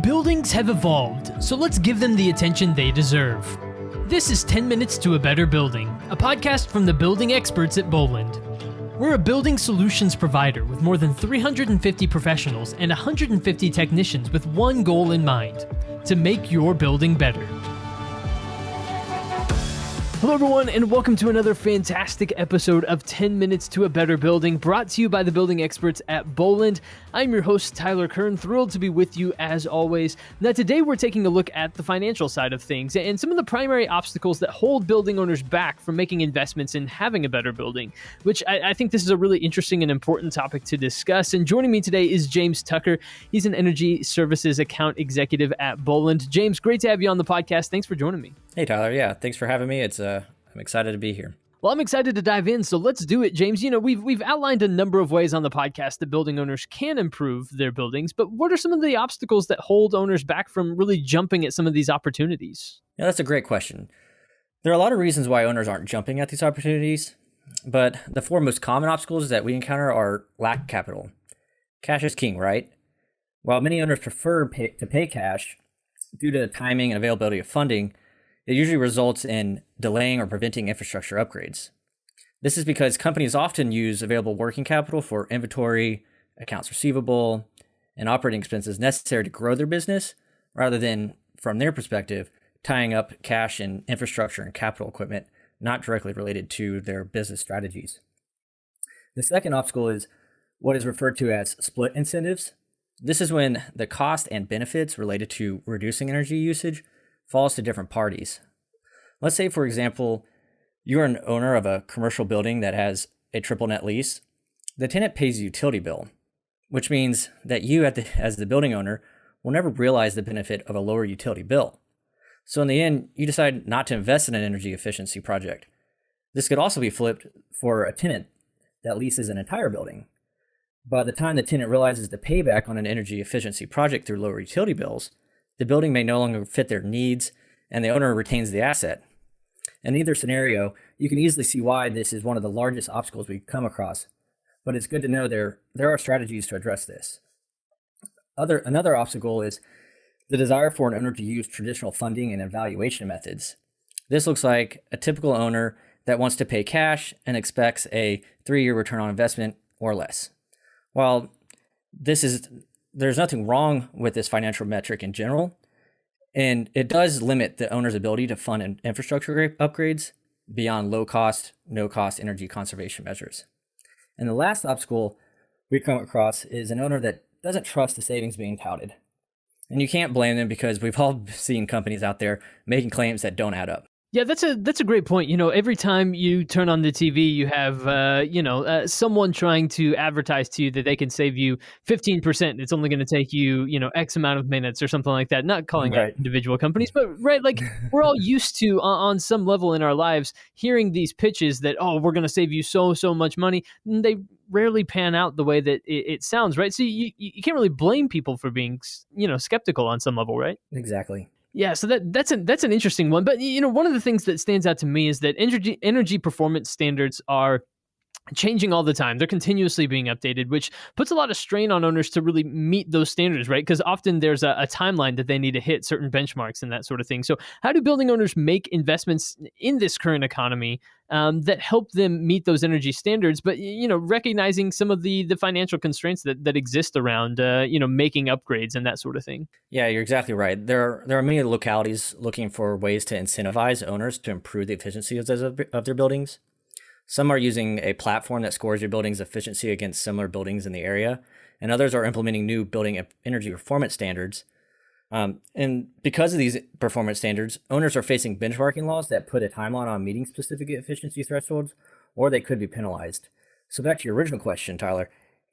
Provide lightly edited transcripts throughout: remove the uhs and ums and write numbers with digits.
Buildings have evolved, so let's give them the attention they deserve. This is 10 Minutes to a Better Building, a podcast from the building experts at Boland. We're a building solutions provider with more than 350 professionals and 150 technicians with one goal in mind: to make your building better. Hello everyone, and welcome to another fantastic episode of 10 Minutes to a Better Building, brought to you by the building experts at Boland. I'm your host, Tyler Kern, thrilled to be with you as always. Now today we're taking a look at the financial side of things and some of the primary obstacles that hold building owners back from making investments in having a better building, which I think this is a really interesting and important topic to discuss. And joining me today is James Tucker. He's an energy services account executive at Boland. James, great to have you on the podcast. Thanks for joining me. Hey, Tyler. Yeah, thanks for having me. I'm excited to be here. Well, I'm excited to dive in, so let's do it, James. You know, we've outlined a number of ways on the podcast that building owners can improve their buildings, but what are some of the obstacles that hold owners back from really jumping at some of these opportunities? Yeah, that's a great question. There are a lot of reasons why owners aren't jumping at these opportunities, but the four most common obstacles that we encounter are lack of capital. Cash is king, right? While many owners prefer to pay cash due to the timing and availability of funding, it usually results in delaying or preventing infrastructure upgrades. This is because companies often use available working capital for inventory, accounts receivable, and operating expenses necessary to grow their business, rather than, from their perspective, tying up cash in infrastructure and capital equipment not directly related to their business strategies. The second obstacle is what is referred to as split incentives. This is when the cost and benefits related to reducing energy usage falls to different parties. Let's say, for example, you're an owner of a commercial building that has a triple net lease. The tenant pays a utility bill, which means that you, as the building owner, will never realize the benefit of a lower utility bill. So in the end, you decide not to invest in an energy efficiency project. This could also be flipped for a tenant that leases an entire building. By the time the tenant realizes the payback on an energy efficiency project through lower utility bills, the building may no longer fit their needs, and the owner retains the asset. In either scenario, you can easily see why this is one of the largest obstacles we come across, but it's good to know there are strategies to address this. Another obstacle is the desire for an owner to use traditional funding and evaluation methods. This looks like a typical owner that wants to pay cash and expects a 3-year return on investment or less. While there's nothing wrong with this financial metric in general, and it does limit the owner's ability to fund infrastructure upgrades beyond low-cost, no-cost energy conservation measures. And the last obstacle we come across is an owner that doesn't trust the savings being touted. And you can't blame them, because we've all seen companies out there making claims that don't add up. Yeah, that's a great point. You know, every time you turn on the TV, you have, someone trying to advertise to you that they can save you 15%. It's only going to take you, X amount of minutes or something like that. Not calling out individual companies, but like we're all used to, on some level in our lives, hearing these pitches that, oh, we're going to save you so much money. And they rarely pan out the way that it sounds, right? So you can't really blame people for being, skeptical on some level, right? Exactly. Yeah, so that's an interesting one. But, one of the things that stands out to me is that energy performance standards are changing all the time. They're continuously being updated, which puts a lot of strain on owners to really meet those standards, right? Because often there's a timeline that they need to hit certain benchmarks and that sort of thing. So how do building owners make investments in this current economy that help them meet those energy standards, but, recognizing some of the financial constraints that exist around, making upgrades and that sort of thing? Yeah, you're exactly right. There are many localities looking for ways to incentivize owners to improve the efficiency of their buildings. Some are using a platform that scores your building's efficiency against similar buildings in the area, and others are implementing new building energy performance standards. And because of these performance standards, owners are facing benchmarking laws that put a timeline on meeting specific efficiency thresholds, or they could be penalized. So back to your original question, Tyler,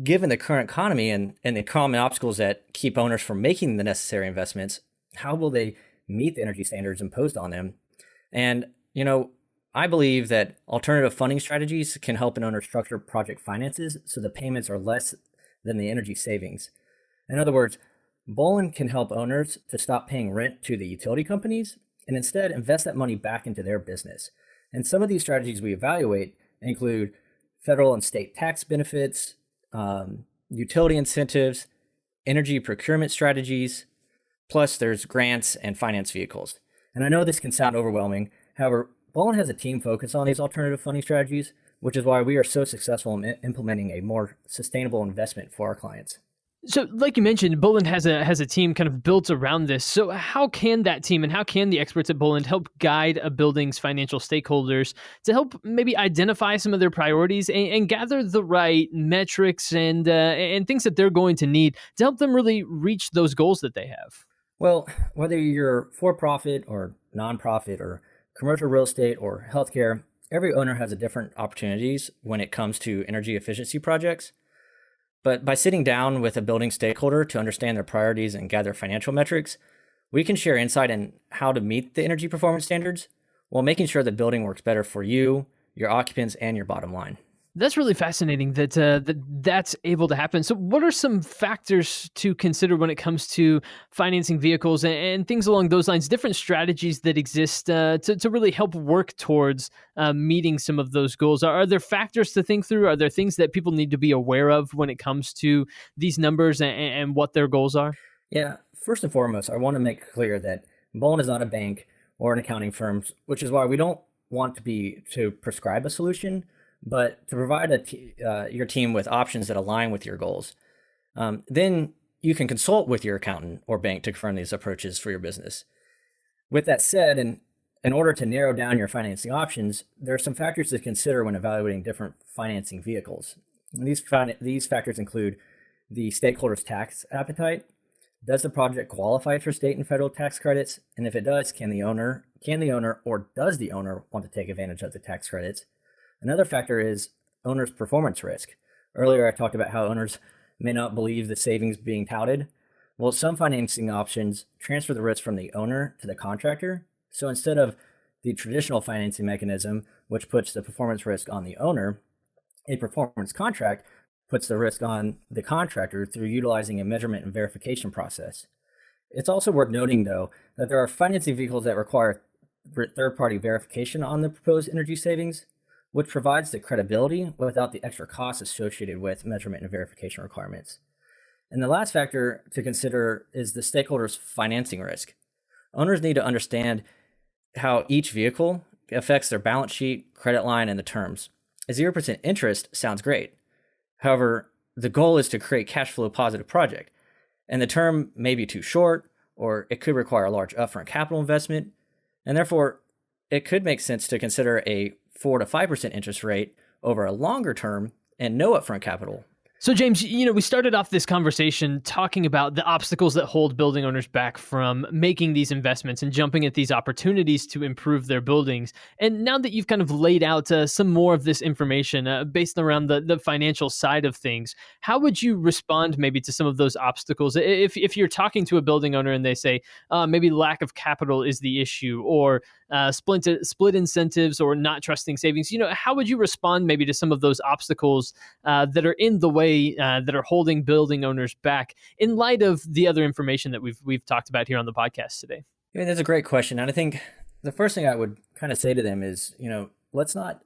given the current economy and the common obstacles that keep owners from making the necessary investments, how will they meet the energy standards imposed on them? And, I believe that alternative funding strategies can help an owner structure project finances so the payments are less than the energy savings. In other words, Boland can help owners to stop paying rent to the utility companies and instead invest that money back into their business. And some of these strategies we evaluate include federal and state tax benefits, utility incentives, energy procurement strategies, Plus, there's grants and finance vehicles. And I know this can sound overwhelming. However, Boland has a team focused on these alternative funding strategies, which is why we are so successful in implementing a more sustainable investment for our clients. So, like you mentioned, Boland has a team kind of built around this. So, how can that team and how can the experts at Boland help guide a building's financial stakeholders to help maybe identify some of their priorities and gather the right metrics and things that they're going to need to help them really reach those goals that they have? Well, whether you're for-profit or nonprofit or commercial real estate or healthcare, every owner has a different opportunities when it comes to energy efficiency projects. But by sitting down with a building stakeholder to understand their priorities and gather financial metrics, we can share insight in how to meet the energy performance standards while making sure the building works better for you, your occupants, and your bottom line. That's really fascinating that's able to happen. So, what are some factors to consider when it comes to financing vehicles and things along those lines? Different strategies that exist to really help work towards meeting some of those goals. Are there factors to think through? Are there things that people need to be aware of when it comes to these numbers and what their goals are? Yeah, first and foremost, I want to make clear that Boland is not a bank or an accounting firm, which is why we don't want to prescribe a solution, but to provide your team with options that align with your goals. Then you can consult with your accountant or bank to confirm these approaches for your business. With that said, in order to narrow down your financing options, there are some factors to consider when evaluating different financing vehicles. And these factors include the stakeholder's tax appetite. Does the project qualify for state and federal tax credits? And if it does, can the owner or does the owner want to take advantage of the tax credits? Another factor is owner's performance risk. Earlier, I talked about how owners may not believe the savings being touted. Well, some financing options transfer the risk from the owner to the contractor. So instead of the traditional financing mechanism, which puts the performance risk on the owner, a performance contract puts the risk on the contractor through utilizing a measurement and verification process. It's also worth noting, though, that there are financing vehicles that require third-party verification on the proposed energy savings, which provides the credibility without the extra costs associated with measurement and verification requirements. And the last factor to consider is the stakeholder's financing risk. Owners need to understand how each vehicle affects their balance sheet, credit line, and the terms. A 0% interest sounds great. However, the goal is to create cash flow positive project, and the term may be too short, or it could require a large upfront capital investment, and therefore it could make sense to consider a 4 to 5% interest rate over a longer term and no upfront capital. So, James, we started off this conversation talking about the obstacles that hold building owners back from making these investments and jumping at these opportunities to improve their buildings. And now that you've kind of laid out some more of this information based around the financial side of things, how would you respond maybe to some of those obstacles? If you're talking to a building owner and they say, maybe lack of capital is the issue, or split incentives, or not trusting savings, how would you respond maybe to some of those obstacles that are in the way, that are holding building owners back in light of the other information that we've talked about here on the podcast today? I mean, that's a great question. And I think the first thing I would kind of say to them is, let's not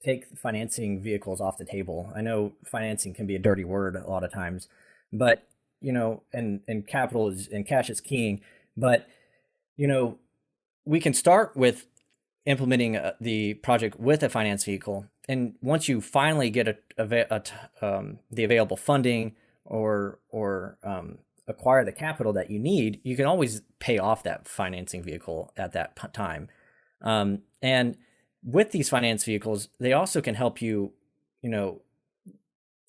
take financing vehicles off the table. I know financing can be a dirty word a lot of times, but, and capital and cash is king, but, we can start with implementing the project with a finance vehicle. And once you finally get the available funding or acquire the capital that you need, you can always pay off that financing vehicle at that time. And with these finance vehicles, they also can help you,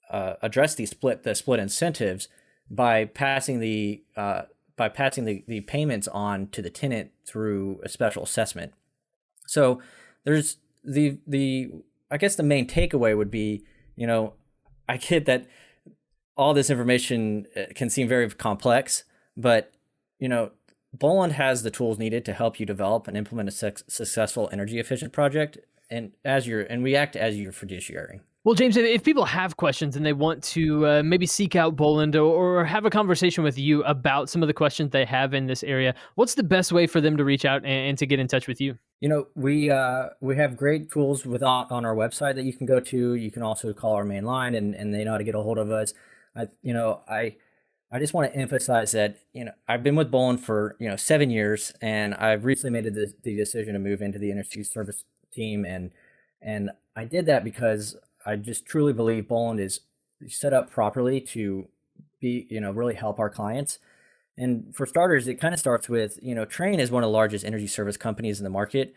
address the split incentives by passing the payments on to the tenant through a special assessment. So there's I guess the main takeaway would be, I get that all this information can seem very complex, but, Boland has the tools needed to help you develop and implement a successful energy efficient project, and we act as your fiduciary. Well, James, if people have questions and they want to maybe seek out Boland or have a conversation with you about some of the questions they have in this area, what's the best way for them to reach out and to get in touch with you? We have great tools on our website that you can go to. You can also call our main line, and they know how to get a hold of us. I I just want to emphasize that, I've been with Boland for, 7 years, and I've recently made the decision to move into the energy service team. And I did that because I just truly believe Boland is set up properly to be, really help our clients. And for starters, it kind of starts with, Train is one of the largest energy service companies in the market,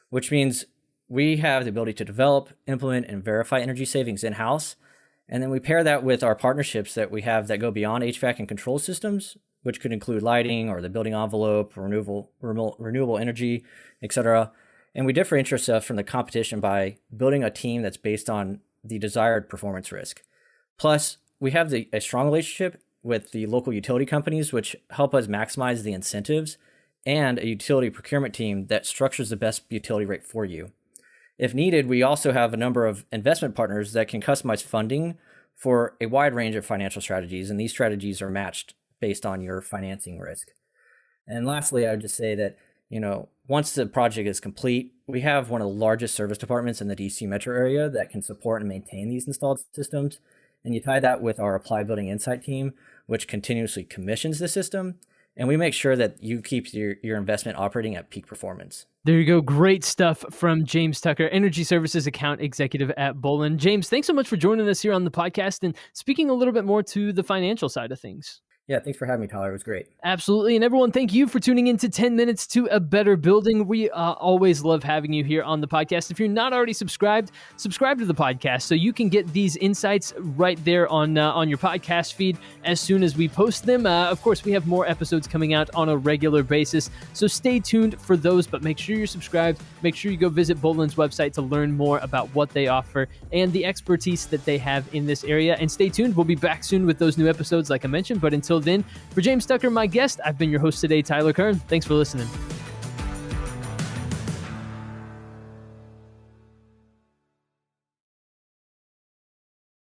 which means we have the ability to develop, implement, and verify energy savings in-house. And then we pair that with our partnerships that we have that go beyond HVAC and control systems, which could include lighting or the building envelope, renewable energy, etc. And we differentiate ourselves from the competition by building a team that's based on the desired performance risk. Plus, we have a strong relationship with the local utility companies, which help us maximize the incentives, and a utility procurement team that structures the best utility rate for you. If needed, we also have a number of investment partners that can customize funding for a wide range of financial strategies, and these strategies are matched based on your financing risk. And lastly, I would just say that, once the project is complete, we have one of the largest service departments in the DC metro area that can support and maintain these installed systems. And you tie that with our Applied Building Insight team, which continuously commissions the system. And we make sure that you keep your investment operating at peak performance. There you go. Great stuff from James Tucker, Energy Services Account Executive at Boland. James, thanks so much for joining us here on the podcast and speaking a little bit more to the financial side of things. Yeah, thanks for having me, Tyler. It was great. Absolutely. And everyone, thank you for tuning in to 10 Minutes to a Better Building. We always love having you here on the podcast. If you're not already subscribed, subscribe to the podcast so you can get these insights right there on your podcast feed as soon as we post them. Of course, we have more episodes coming out on a regular basis, so stay tuned for those, but make sure you're subscribed. Make sure you go visit Boland's website to learn more about what they offer and the expertise that they have in this area. And stay tuned. We'll be back soon with those new episodes, like I mentioned, but until then, for James Tucker, my guest, I've been your host today, Tyler Kern. Thanks for listening.